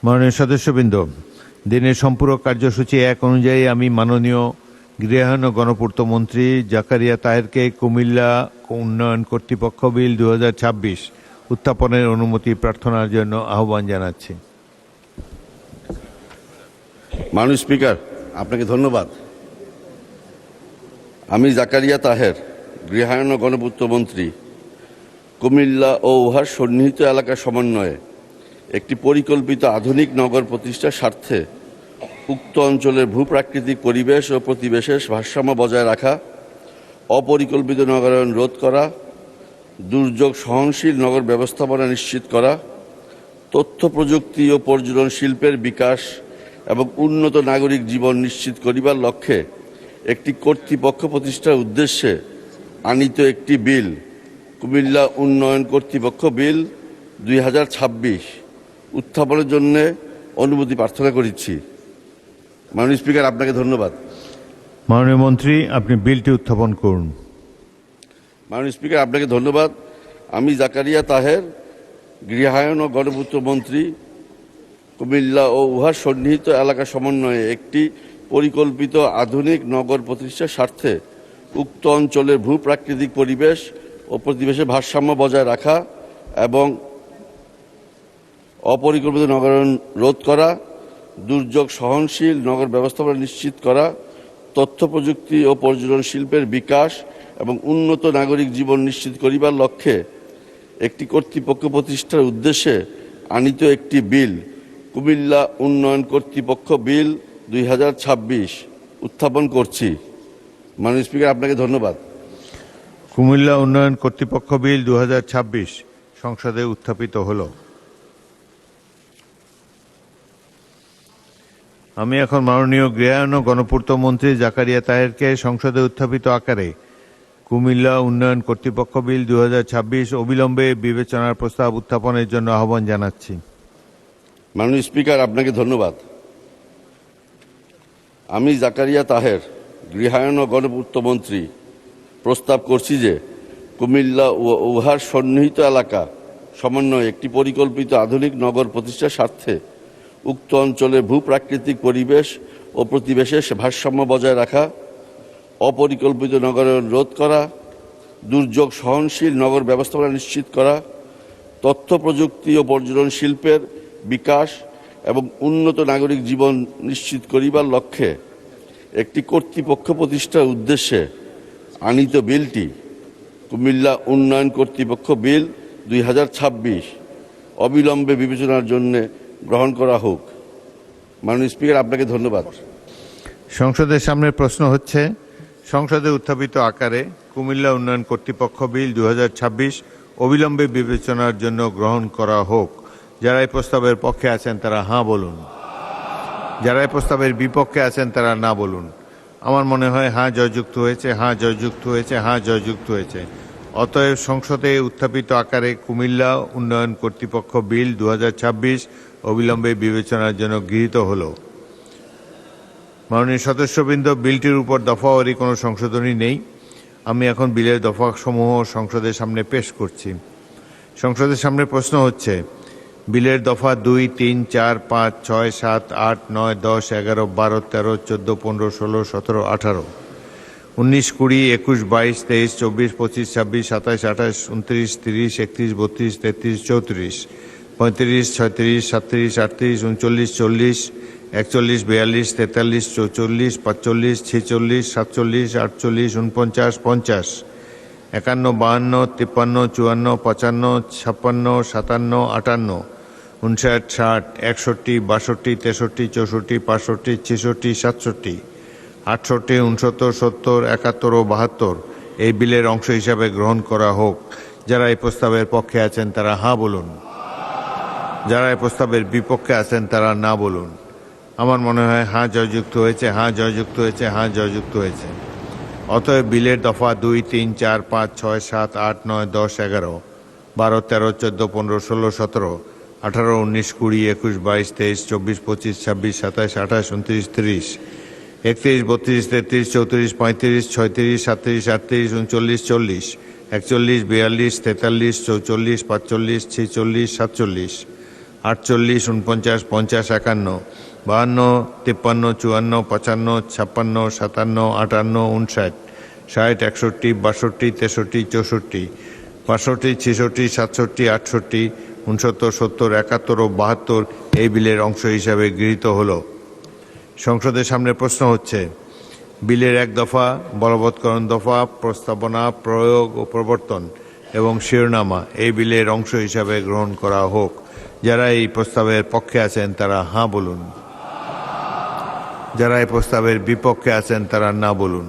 মাননীয় সদস্যবৃন্দ, দিনের সম্পূরক কার্যসূচি 1 অনুযায়ী আমি মাননীয় গৃহায়ন ও গণপূর্ত মন্ত্রী জাকারিয়া তাহেরকে কুমিল্লা উন্নয়ন কর্তৃপক্ষ বিল 2026 উত্থাপনের অনুমতি প্রার্থনার জন্য আহ্বান জানাচ্ছি। মাননীয় স্পিকার, আপনাকে ধন্যবাদ। আমি জাকারিয়া তাহের, গৃহায়ন ও গণপূর্ত মন্ত্রী, কুমিল্লা ও উহার সন্নিহিত এলাকা সমন্বয়ে একটি পরিকল্পিত আধুনিক নগর প্রতিষ্ঠার স্বার্থে উক্ত অঞ্চলের ভূপ্রাকৃতিক পরিবেশ ও প্রতিবেশের ভারসাম্য বজায় রাখা, অপরিকল্পিত নগরায়ন রোধ করা, দুর্যোগ সহনশীল নগর ব্যবস্থাপনা নিশ্চিত করা, তথ্য প্রযুক্তি ও পর্যটন শিল্পের বিকাশ এবং উন্নত নাগরিক জীবন নিশ্চিত করিবার লক্ষ্যে একটি কর্তৃপক্ষ প্রতিষ্ঠার উদ্দেশ্যে আনীত একটি বিল, কুমিল্লা উন্নয়ন কর্তৃপক্ষ বিল 2026 উত্থাপনের জন্য অনুমতি প্রার্থনা করেছি। মাননীয় স্পিকার, আপনাকে ধন্যবাদ। মাননীয় মন্ত্রী, আপনি বিলটি উত্থাপন করুন। মাননীয় স্পিকার, আপনাকে ধন্যবাদ। আমি জাকারিয়া তাহের, গৃহায়ন ও গণপূর্ত মন্ত্রী, কুমিল্লা ও উহার সন্নিহিত এলাকা সমন্বয়ে একটি পরিকল্পিত আধুনিক নগর প্রতিষ্ঠার স্বার্থে উক্ত অঞ্চলের ভূপ্রাকৃতিক পরিবেশ ও প্রতিবেশের ভারসাম্য বজায় রাখা এবং অপরিকল্পিত নগরায়ন রোধ করা, দুর্যোগ সহনশীল নগর ব্যবস্থাপনা নিশ্চিত করা, তথ্য প্রযুক্তি ও পর্যটন শিল্পের বিকাশ এবং উন্নত নাগরিক জীবন নিশ্চিত করিবার লক্ষ্যে একটি কর্তৃপক্ষ প্রতিষ্ঠার উদ্দেশ্যে আনীত একটি বিল, কুমিল্লা উন্নয়ন কর্তৃপক্ষ বিল 2026 উত্থাপন করছি। মাননীয় স্পিকার, আপনাকে ধন্যবাদ। কুমিল্লা উন্নয়ন কর্তৃপক্ষ বিল 2026 সংসদে উত্থাপিত হলো। আমি এখন মাননীয় গৃহায়ন ও গণপূর্ত মন্ত্রী জাকারিয়া তাহেরকে সংসদে উত্থাপিত আকারে কুমিল্লা উন্নয়ন কর্তৃপক্ষ বিল 2026 অবিলম্বে বিবেচনার প্রস্তাব উত্থাপনের জন্য আহ্বান জানাচ্ছি। মাননীয় স্পিকার, আপনাকে ধন্যবাদ। আমি জাকারিয়া তাহের, গৃহায়ন ও গণপূর্ত মন্ত্রী, প্রস্তাব করছি যে কুমিল্লা ও উহার সন্নিহিত এলাকা সমন্বয়ে একটি পরিকল্পিত আধুনিক নগর প্রতিষ্ঠার স্বার্থে উক্ত অঞ্চলের ভূপ্রাকৃতিক পরিবেশ ও প্রতিবেশের ভারসাম্য বজায় রাখা, অপরিকল্পিত নগরায়ন রোধ করা, দুর্যোগ সহনশীল নগর ব্যবস্থাপনা নিশ্চিত করা, তথ্য প্রযুক্তি ও পর্যটন শিল্পের বিকাশ এবং উন্নত নাগরিক জীবন নিশ্চিত করিবার লক্ষ্যে একটি কর্তৃপক্ষ প্রতিষ্ঠার উদ্দেশ্যে আনীত বিলটি, কুমিল্লা উন্নয়ন কর্তৃপক্ষ বিল 2026 অবিলম্বে বিবেচনার জন্য গ্রহণ করা হোক। মাননীয় স্পিকার, আপনাকে ধন্যবাদ। সংসদের সামনে প্রশ্ন হচ্ছে, সংসদে উত্থাপিত আকারে কুমিল্লা উন্নয়ন কর্তৃপক্ষ বিল 2026 অবিলম্বে বিবেচনার জন্য গ্রহণ করা হোক। যারা এই প্রস্তাবের পক্ষে আছেন তারা হাঁ বলুন, যারা এই প্রস্তাবের বিপক্ষে আছেন তারা না বলুন। আমার মনে হয় হাঁ জয়যুক্ত হয়েছে, হাঁ জয়যুক্ত হয়েছে, হাঁ জয়যুক্ত হয়েছে। অতএব সংসদে উত্থাপিত আকারে কুমিল্লা উন্নয়ন কর্তৃপক্ষ বিল 2026 অবিলম্বে বিবেচনার জন্য গৃহীত হল। মাননীয় সদস্যবৃন্দ, বিলটির উপর দফাওয়ারি কোনো সংশোধনী নেই। আমি এখন বিলের দফাসমূহ সংসদের সামনে পেশ করছি। সংসদের সামনে প্রশ্ন হচ্ছে, বিলের দফা 2, 3, 4, 5, 6, 7, 8, 9, 10, 11, 12, 13, 14, 15, 16, 17, 18, 19, 20, 21, 22, 23, 24, 25, 26, 27, 28, 29, 30, 31, 32, 33, 34, 35, 36, 37, 38, 39, 40, 41, 42, 43, 44, 45, 46, 47, 48, 49, 50, 51, 52, 53, 54, 55, 56, 57, 58, 59, 60, 61, 62, 63, 64, 65, 66, 67, 68, 69, 70, 71 ও 72 এই বিলের অংশ হিসাবে গ্রহণ করা হোক। যারা এই প্রস্তাবের পক্ষে আছেন তারা হাঁ বলুন, যারা এই প্রস্তাবের বিপক্ষে আছেন তারা না বলুন। আমার মনে হয় হাঁ জয়যুক্ত হয়েছে, হাঁ জয়যুক্ত হয়েছে, হাঁ জয়যুক্ত হয়েছে। অতএব বিলের দফা 2, 3, 4, 5, 6, 7, 8, 9, 10, 11, 12, 13, 14, 15, 16, 17, 18, 19, 20, 21, 22, 23, 24, 25, 26, 27, 28, 29, 30, 31, 32, 33, 34, 35, 36, 37, 38, 39, 40, 41, 42, 43, 44, 45, 46, 46, 47, 48, 49, 50, 51, 52, 53, 54, 55, 56, 57, 58, 59, 60, 61, 62, 63, 64, 65, 66, 67, 68, 69, 70, 71 ও 72 এই বিলের অংশ হিসাবে গৃহীত হলো। সংসদের সামনে প্রশ্ন হচ্ছে, বিলের 1 দফা, বলবৎকরণ দফা, প্রস্তাবনা, প্রয়োগ ও প্রবর্তন এবং শিরোনামা এই বিলের অংশ হিসাবে গ্রহণ করা হোক। যারা এই প্রস্তাবের পক্ষে আছেন তারা হাঁ বলুন। যারা এই প্রস্তাবের বিপক্ষে আছেন তারা না বলুন।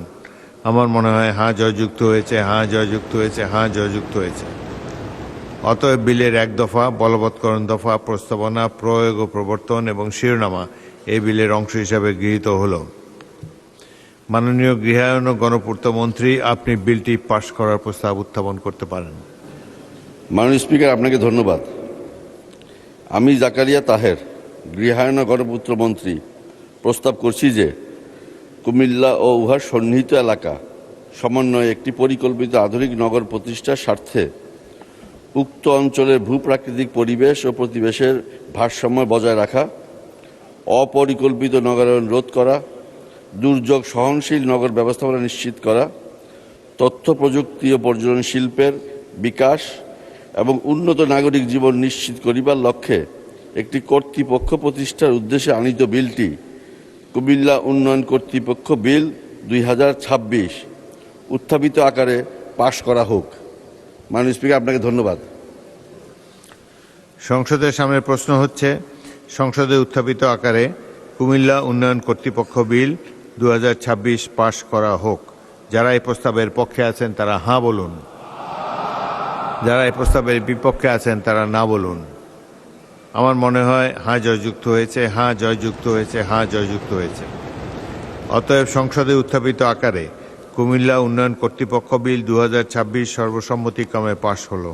আমার মনে হয় হাঁ জয়যুক্ত হয়েছে, হাঁ জয়যুক্ত হয়েছে, হাঁ জয়যুক্ত হয়েছে। অতএব বিলের 1 দফা, বলবৎকরণ দফা, প্রস্তাবনা, প্রয়োগ ও প্রবর্তন এবং শিরোনামা এই বিলের অংশ হিসাবে গৃহীত হলো। মাননীয় গৃহায়ন ও গণপূর্ত মন্ত্রী, আপনি বিলটি পাশ করার প্রস্তাব উত্থাপন করতে পারেন। মাননীয় স্পিকার, আপনাকে ধন্যবাদ। আমি জাকারিয়া তাহের, গৃহায়ন ও গণপূর্ত মন্ত্রী, প্রস্তাব করছি যে কুমিল্লা ও উহার সন্নিহিত এলাকা সমন্বয়ে একটি পরিকল্পিত আধুনিক নগর প্রতিষ্ঠার স্বার্থে উক্ত অঞ্চলের ভূপ্রাকৃতিক পরিবেশ ও প্রতিবেশের ভারসাম্য বজায় রাখা, অপরিকল্পিত নগরায়ন রোধ করা, দুর্যোগ সহনশীল নগর ব্যবস্থাপনা নিশ্চিত করা, তথ্য প্রযুক্তি ও পর্যটন শিল্পের বিকাশ এবং উন্নত নাগরিক জীবন নিশ্চিত করিবার লক্ষ্যে একটি কর্তৃপক্ষ প্রতিষ্ঠার উদ্দেশ্যে আনীত বিলটি কুমিল্লা উন্নয়ন কর্তৃপক্ষ বিল 2026 উত্থাপিত আকারে পাশ করা হোক। মাননীয় স্পিকার, আপনাকে ধন্যবাদ। সংসদের সামনে প্রশ্ন হচ্ছে, সংসদে উত্থাপিত আকারে কুমিল্লা উন্নয়ন কর্তৃপক্ষ বিল 2026 পাশ করা হোক। যারা এই প্রস্তাবের পক্ষে আছেন তারা হাঁ বলুন। যারা এই প্রস্তাবের বিপক্ষে আছেন তারা না বলুন। আমার মনে হয় হাঁ জয়যুক্ত হয়েছে, হাঁ জয়যুক্ত হয়েছে, হাঁ জয়যুক্ত হয়েছে। অতএব সংসদে উত্থাপিত আকারে কুমিল্লা উন্নয়ন কর্তৃপক্ষ বিল 2026 সর্বসম্মতিক্রমে পাশ হলো।